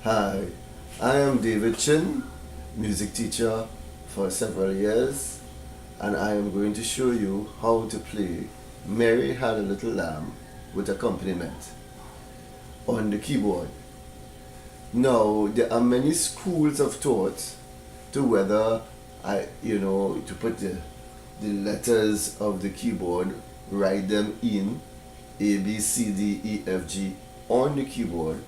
Hi, I am David Chin, music teacher for several years, and I am going to show you how to play Mary Had a Little Lamb with accompaniment on the keyboard. Now, there are many schools of thought to whether to put the letters of the keyboard, write them in A, B, C, D, E, F, G on the keyboard,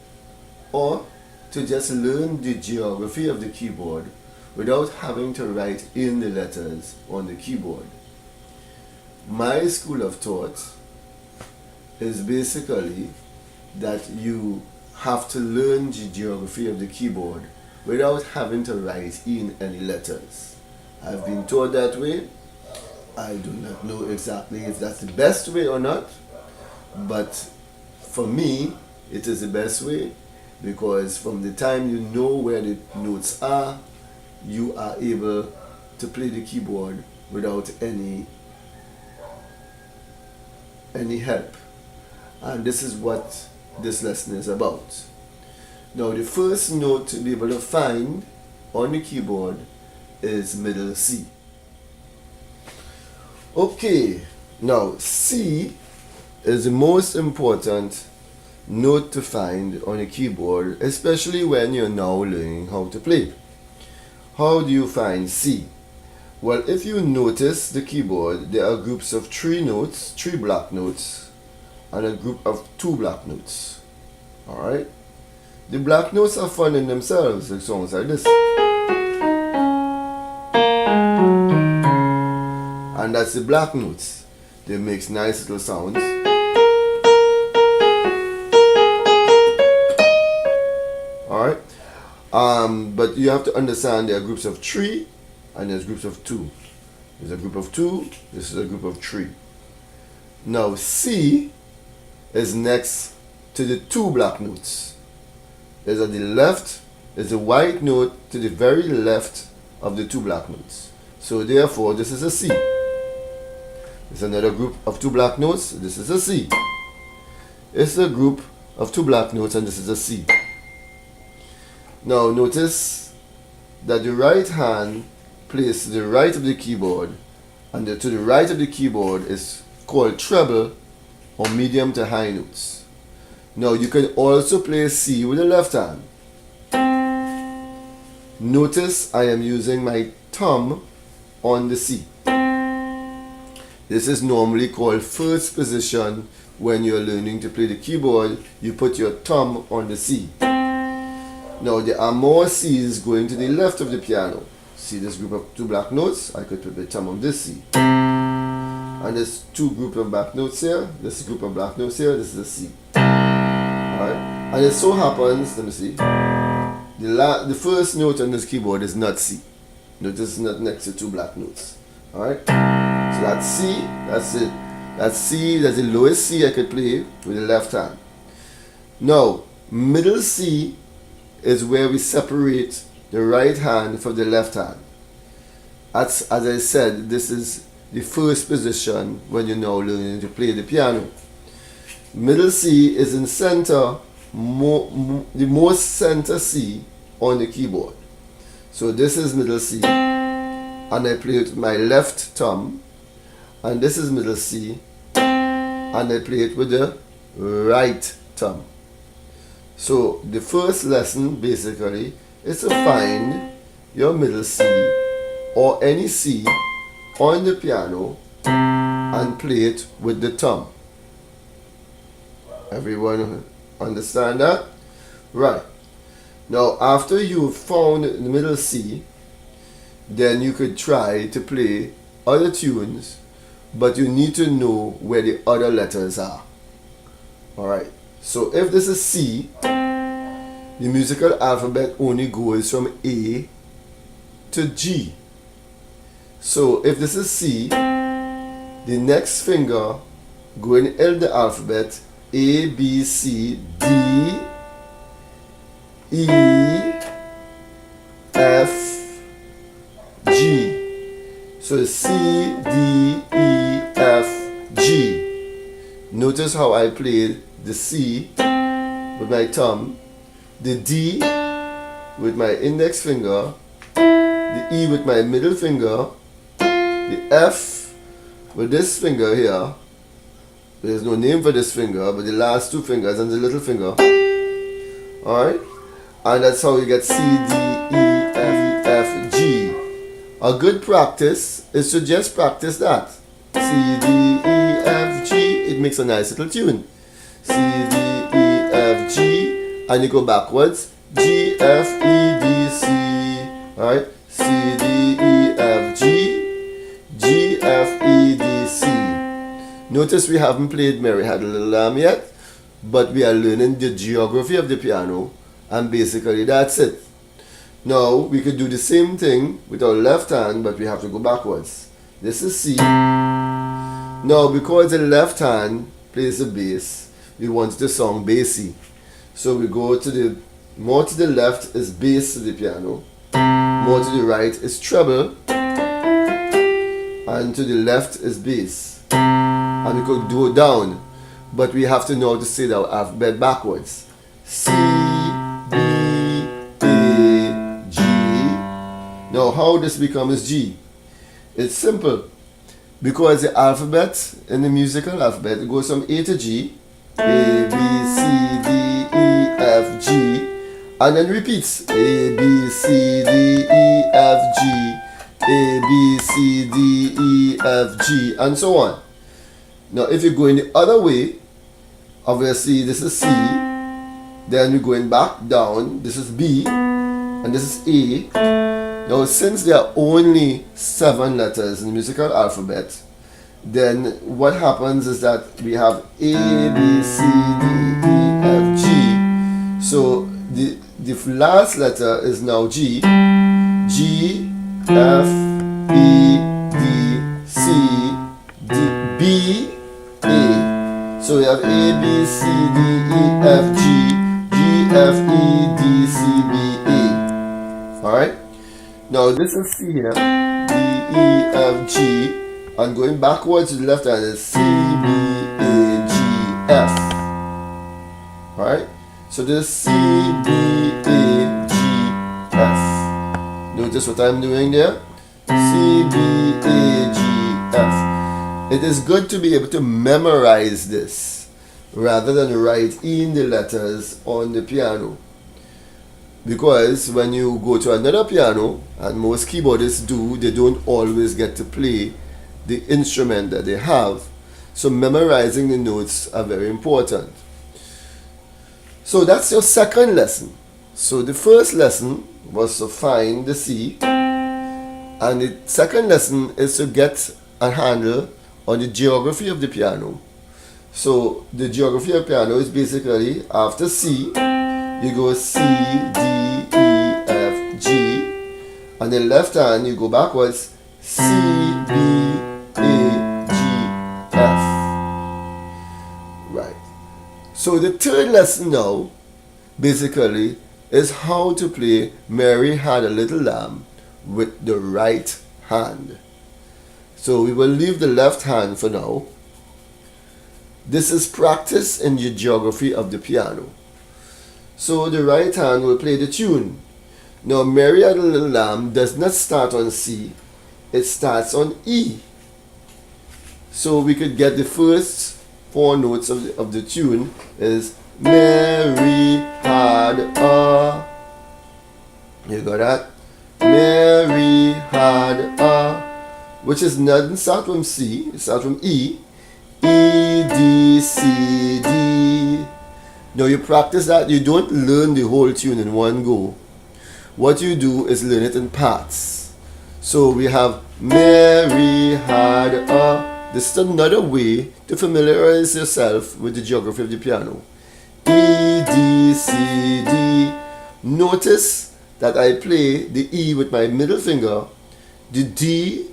or to just learn the geography of the keyboard without having to write in the letters on the keyboard. My school of thought is basically that you have to learn the geography of the keyboard without having to write in any letters. I've been taught that way. I do not know exactly if that's the best way or not, but for me, it is the best way, because from the time you know where the notes are, you are able to play the keyboard without any help. And this is what this lesson is about. Now, the first note to be able to find on the keyboard is middle C. Okay, now C is the most important note to find on a keyboard, especially when you're now learning how to play. How do you find C? Well, if you notice the keyboard, there are groups of 3 notes, 3 black notes, and a group of 2 black notes. Alright? The black notes are fun in themselves. It sounds like this. And that's the black notes. They make nice little sounds. Alright? But you have to understand there are groups of 3 and there's groups of 2. There's a group of 2, this is a group of 3. Now C is next to the 2 black notes. There's at the left, there's a white note to the very left of the 2 black notes. So therefore this is a C. There's another group of 2 black notes, this is a C. It's a group of 2 black notes and this is a C. Now notice that the right hand placed to the right of the keyboard, and to the right of the keyboard is called treble or medium to high notes. Now you can also play C with the left hand. Notice I am using my thumb on the C. This is normally called first position. When you're learning to play the keyboard, you put your thumb on the C. Now there are more C's going to the left of the piano. See this group of 2 black notes? I could put the thumb on this C. And there's 2 group of black notes here. This group of black notes here. This is a C. Alright? And it so happens, let me see, the first note on this keyboard is not C. Notice it's not next to 2 black notes. Alright? So that's C. That's it. That's C. That's the lowest C I could play with the left hand. Now, middle C is where we separate the right hand from the left hand. As I said, this is the first position when you're now learning to play the piano. Middle C is in center, the most center C on the keyboard. So this is middle C, and I play it with my left thumb, and this is middle C, and I play it with the right thumb. So the first lesson basically is to find your middle C or any C on the piano and play it with the thumb. Everyone understand that? Right. Now after you've found the middle C, then you could try to play other tunes, but you need to know where the other letters are. Alright. So if this is C, the musical alphabet only goes from A to G. So if this is C, the next finger going in the alphabet, A, B, C, D, E, F, G. So C, D, E, F, G. Notice how I played the C with my thumb, the D with my index finger, the E with my middle finger, the F with this finger here. There's no name for this finger, but the last two fingers and the little finger. Alright? And that's how you get C, D, E, F, G. A good practice is to just practice that. C, D, E, F, G. It makes a nice little tune. C, D, E, F, G. And you go backwards. G, F, E, D, C. Alright? C, D, E, F, G. G, F, E, D, C. Notice we haven't played Mary Had a Little Lamb yet, but we are learning the geography of the piano, and basically that's it. Now we could do the same thing with our left hand, but we have to go backwards. This is C. Now because the left hand plays the bass, we want the song bassy. So we go to the, more to the left is bass to the piano, more to the right is treble, and to the left is bass. And we could do it down, but we have to know how to say the alphabet backwards. C, B, A, G. Now how this becomes G? It's simple. Because the alphabet, in the musical alphabet, it goes from A to G. A, B, C, D, E, F, G. And then repeats. A, B, C, D, E, F, G. A, B, C, D, E, F, G. And so on. Now if you go in the other way, obviously this is C, then we're going back down, this is B, and this is A. Now since there are only 7 letters in the musical alphabet, then what happens is that we have A, B, C, D, E, F, G. So the last letter is now G. G, F, E, D, C, D, B, A. So we have A, B, C, D, E, F, G, G, F, E, D, C, B, A. Alright? Now this is C here, D, E, F, G, and going backwards to the left hand is C, B, A, G, F. Alright? So this is C, B, A, G, F. Notice what I'm doing there? C, B, A, G, F. It is good to be able to memorize this rather than write in the letters on the piano. Because when you go to another piano, and most keyboardists do, they don't always get to play the instrument that they have. So memorizing the notes are very important. So that's your second lesson. So the first lesson was to find the C, and the second lesson is to get a handle on the geography of the piano. So the geography of piano is basically after C, you go C, D, E, F, G, and then left hand you go backwards C, B, A, G, F. Right. So the third lesson now basically is how to play Mary Had a Little Lamb with the right hand. So we will leave the left hand for now. This is practice in the geography of the piano. So the right hand will play the tune. Now Mary Had a Little Lamb does not start on C, it starts on E. So we could get the first 4 notes of the tune is Mary had a, you got that? Mary had a, which is doesn't start from C, it starts from E. E, D, C, D. Now you practice that, you don't learn the whole tune in one go. What you do is learn it in parts. So we have Mary had a, this is another way to familiarize yourself with the geography of the piano. E, D, C, D. Notice that I play the E with my middle finger, the D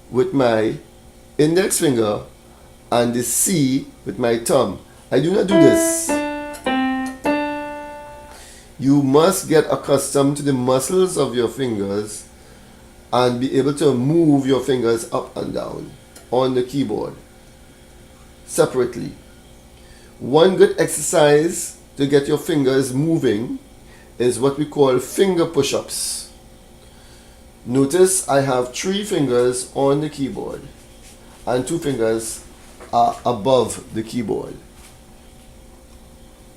with my index finger, and the C with my thumb. I do not do this. You must get accustomed to the muscles of your fingers and be able to move your fingers up and down on the keyboard separately. One good exercise to get your fingers moving is what we call finger push-ups. Notice I have 3 fingers on the keyboard and 2 fingers are above the keyboard.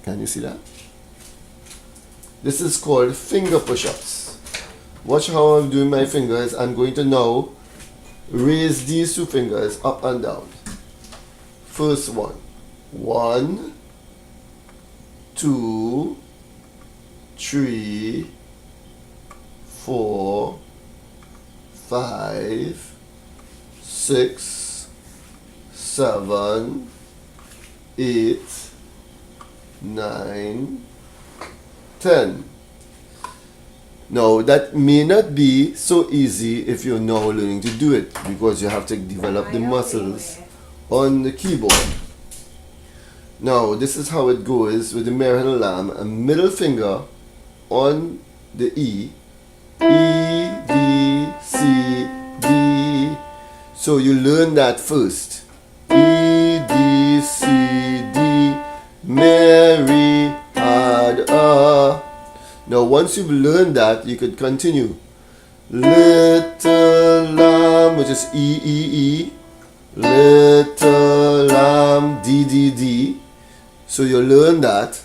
Can you see that? This is called finger push-ups. Watch how I'm doing my fingers. I'm going to now raise these 2 fingers up and down. First one. 1, 2, 3, 4, 5, 6, 7, 8, 9, 10. Now that may not be so easy if you're now learning to do it, because you have to develop the muscles on the keyboard. Now this is how it goes with the Mary had a lamb. A middle finger on the E, E, D, C, D. So you learn that first. E, D, C, D. Mary had a. Now once you've learned that, you could continue. Little lamb, which is E, E, E. Little lamb, D, D, D. So you learn that,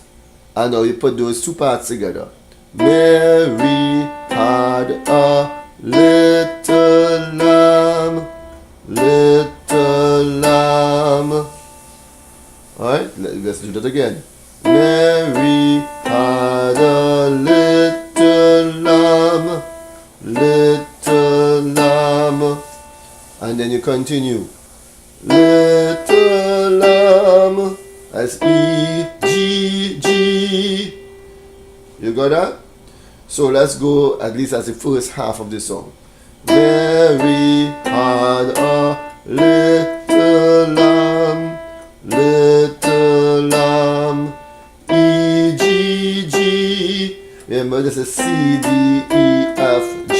and now you put those 2 parts together. Mary had a little lamb, little lamb. Alright, let's do that again. Mary had a little lamb, little lamb. And then you continue. Little lamb. As E, G, G. You got that? So let's go at least as the first half of the song. Mary had a little lamb, little lamb. E, G, G. Remember this is C, D, E, F, G.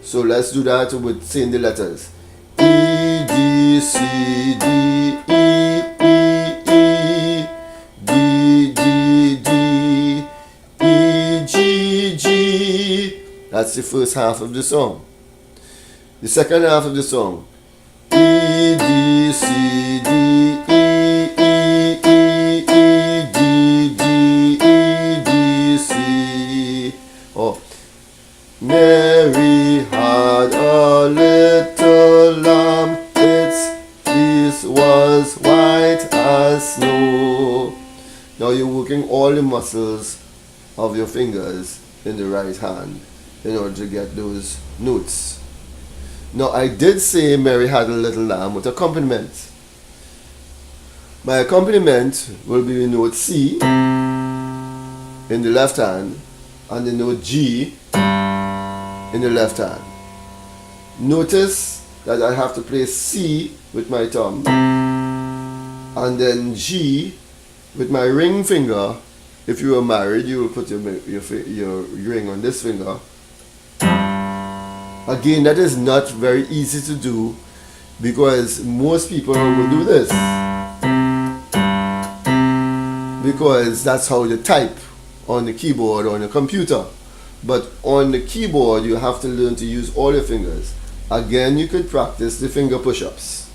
So let's do that with saying the letters. E, D, C, D, E, That's the first half of the song. The second half of the song. E, D, C, D, E, E, E, E, D, D, E, D, C. Oh. Mary had a little lamb, its fleece was white as snow. Now you're working all the muscles of your fingers in the right hand in order to get those notes. Now I did say Mary had a little lamb with accompaniment. My accompaniment will be the note C in the left hand and the note G in the left hand. Notice that I have to play C with my thumb and then G with my ring finger. If you are married, you will put your ring on this finger. Again, that is not very easy to do because most people will do this, because that's how you type on the keyboard or on the computer. But on the keyboard, you have to learn to use all your fingers. Again, you could practice the finger push-ups.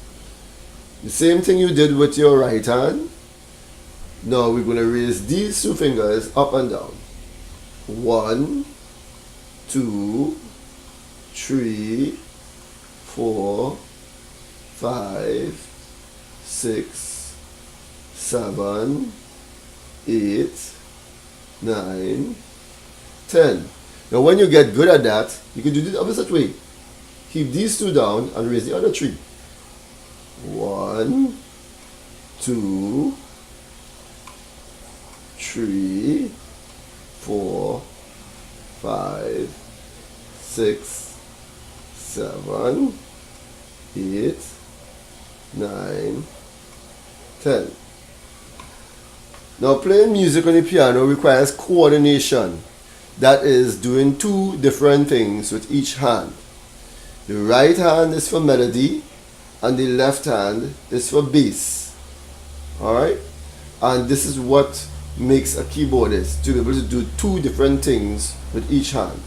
The same thing you did with your right hand. Now we're going to raise these 2 fingers up and down. 1, 2, 3, 4, 5, 6, 7, 8, 9, 10. Now when you get good at that, you can do it the opposite way. Keep these 2 down and raise the other 3. 1, 2, 3, 4, 5, 6, 7, 8, 9, 10. Now playing music on the piano requires coordination. That is doing 2 different things with each hand. The right hand is for melody and the left hand is for bass. Alright? And this is what makes a keyboardist to be able to do two different things with each hand,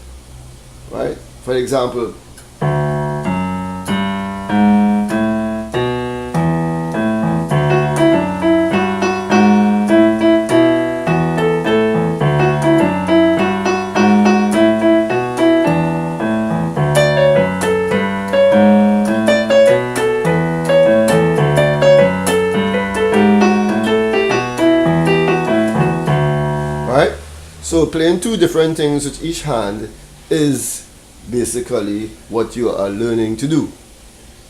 right? For example, right? So playing two different things with each hand is basically what you are learning to do.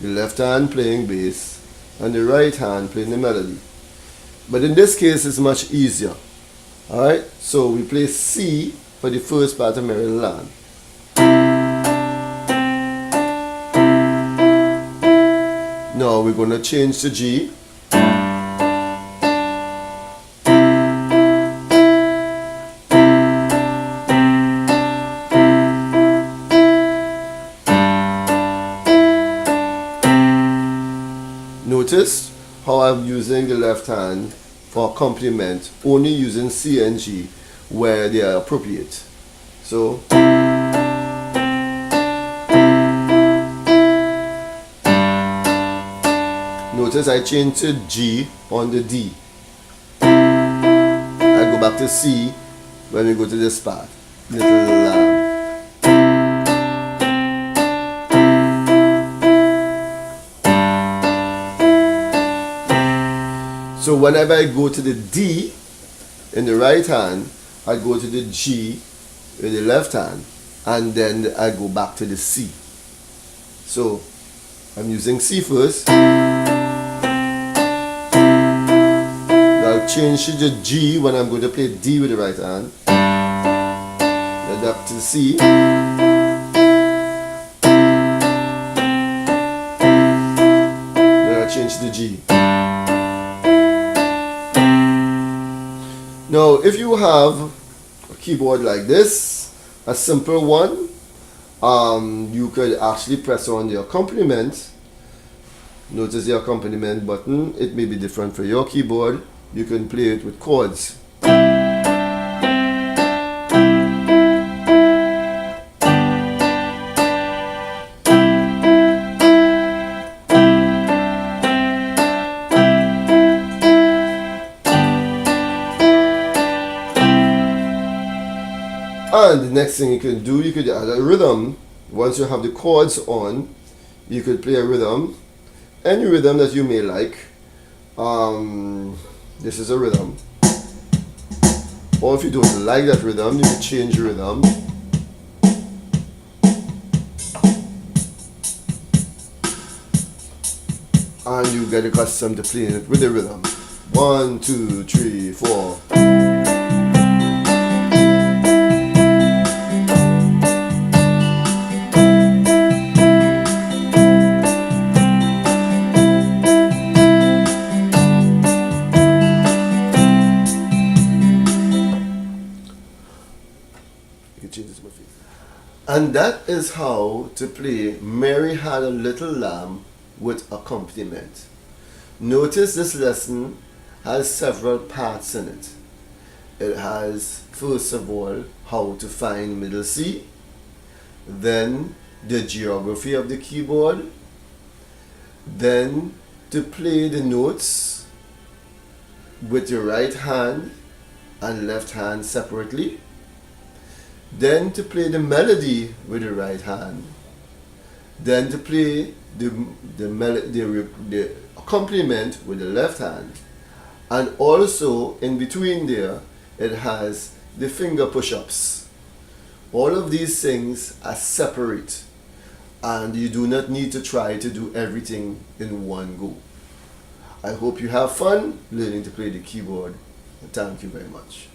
The left hand playing bass and the right hand playing the melody. But in this case it's much easier. Alright, so we play C for the first part of Merry Little Lamb. Now we're going to change to G. Notice how I'm using the left hand for accompaniment, only using C and G where they are appropriate. So notice I change to G on the D. I go back to C when we go to this part. Little Lamb. So whenever I go to the D in the right hand, I go to the G in the left hand, and then I go back to the C. So I'm using C first. I'll change to the G when I'm going to play D with the right hand. Then up to the C. Then I'll change to the G. Now, if you have a keyboard like this, a simple one, you could actually press on the accompaniment. Notice the accompaniment button. It may be different for your keyboard. You can play it with chords. And the next thing you can do, you could add a rhythm. Once you have the chords on, you could play a rhythm, any rhythm that you may like. This is a rhythm. Or if you don't like that rhythm, you can change the rhythm. And you get accustomed to playing it with the rhythm. 1, 2, 3, 4. And that is how to play Mary Had a Little Lamb with accompaniment. Notice this lesson has several parts in it. It has, first of all, how to find middle C, then the geography of the keyboard, then to play the notes with your right hand and left hand separately, then to play the melody with the right hand, then to play the accompaniment with the left hand, and also in between there it has the finger push-ups. All of these things are separate, and you do not need to try to do everything in one go. I hope you have fun learning to play the keyboard, and thank you very much.